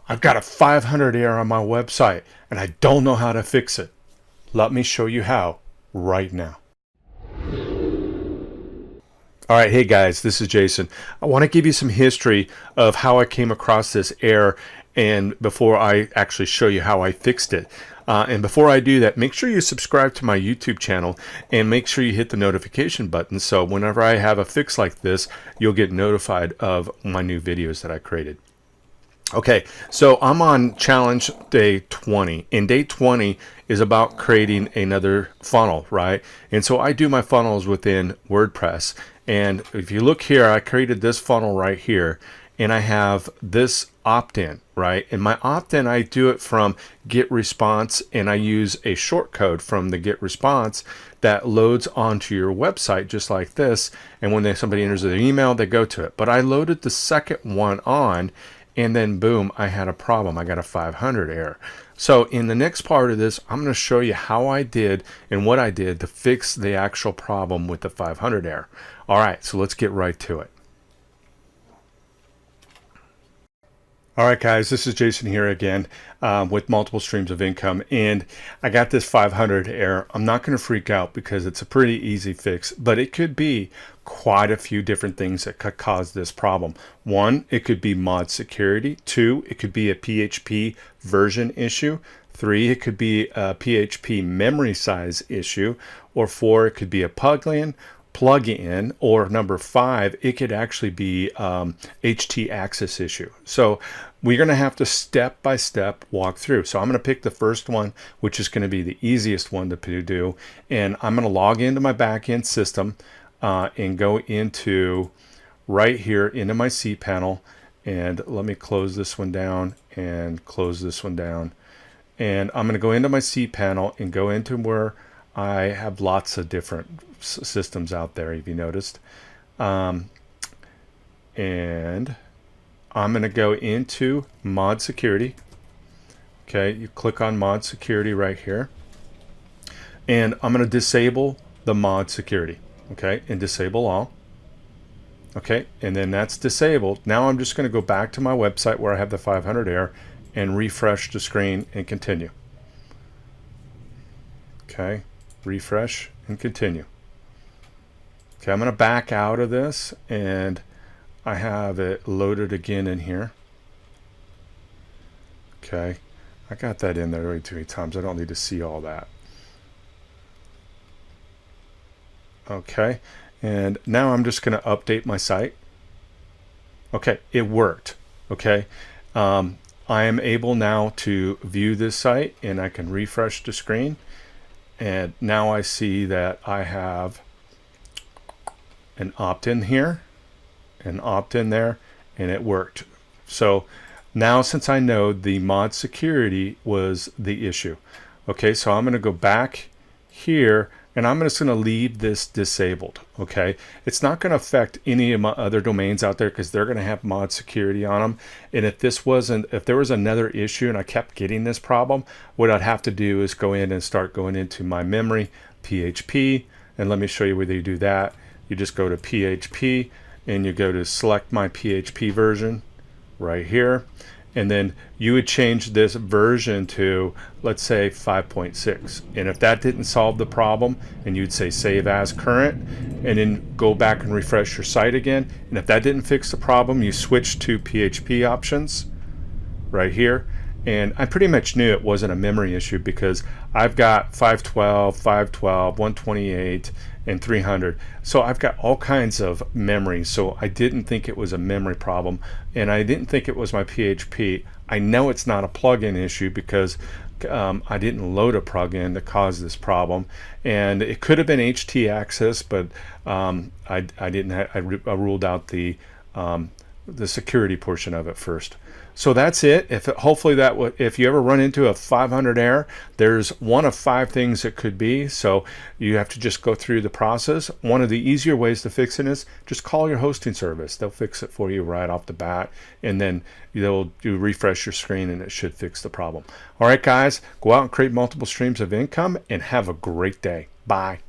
I've got a 500 error on my website and I don't know how to fix it. Let me show you how right now. All right, hey guys, this is Jason. I want to give you some history of how I came across this error, and before I actually show you how I fixed it. And before I do that, make sure you subscribe to my YouTube channel and make sure you hit the notification button so whenever I have a fix like this, you'll get notified of my new videos that I created. Okay, so I'm on challenge day 20, and day 20 is about creating another funnel, right? And so I do my funnels within WordPress. And if you look here, I created this funnel right here, and I have this opt-in, right? And my opt-in, I do it from get response, and I use a shortcode from the get response that loads onto your website just like this. And when somebody enters their email, they go to it. But I loaded the second one on, and then boom, I had a problem. I got a 500 error. So in the next part of this, I'm going to show you how I did and what I did to fix the actual problem with the 500 error. All right, so let's get right to it. All right, guys, this is Jason here again with multiple streams of income, and I got this 500 error. I'm not going to freak out because it's a pretty easy fix, but it could be quite a few different things that could cause this problem. One, it could be mod security. Two, it could be a PHP version issue. Three, it could be a PHP memory size issue. Or four, it could be a plugin, or number five, it could actually be htaccess issue. So we're going to have to step by step walk through. So I'm going to pick the first one, which is going to be the easiest one to do, and I'm going to log into my backend system and go into right here into my cPanel, and let me close this one down and close this one down, and I'm going to go into my cPanel and go into where I have lots of different systems out there, if you noticed. And I'm going to go into mod security. Okay, you click on mod security right here. And I'm going to disable the mod security. Okay, and disable all. Okay, and then that's disabled. Now I'm just going to go back to my website where I have the 500 error and refresh the screen and continue. Okay, refresh and continue. Okay, I'm going to back out of this, and I have it loaded again in here. Okay, I got that in there way too many times. I don't need to see all that. Okay, and now I'm just going to update my site. Okay, it worked. Okay, I am able now to view this site, and I can refresh the screen. And now I see that I have an opt-in here, an opt-in there, and it worked. So now, since I know the mod security was the issue, okay, so I'm going to go back here, and I'm just going to leave this disabled. Okay, it's not going to affect any of my other domains out there because they're going to have mod security on them. And if there was another issue and I kept getting this problem, what I'd have to do is go in and start going into my memory, PHP, and let me show you whether you do that. You just go to PHP and you go to select my PHP version right here, and then you would change this version to, let's say, 5.6. And if that didn't solve the problem, and you'd say save as current, and then go back and refresh your site again. And if that didn't fix the problem, you switch to PHP options right here. And I pretty much knew it wasn't a memory issue because I've got 512, 128, and 300. So I've got all kinds of memory. So I didn't think it was a memory problem, and I didn't think it was my PHP. I know it's not a plugin issue because I didn't load a plugin to cause this problem, and it could have been htaccess, but I didn't. I ruled out the security portion of it first. So that's it. Hopefully if you ever run into a 500 error, there's one of 5 things it could be. So you have to just go through the process. One of the easier ways to fix it is just call your hosting service. They'll fix it for you right off the bat, and then they'll refresh your screen, and it should fix the problem. All right, guys, go out and create multiple streams of income and have a great day. Bye.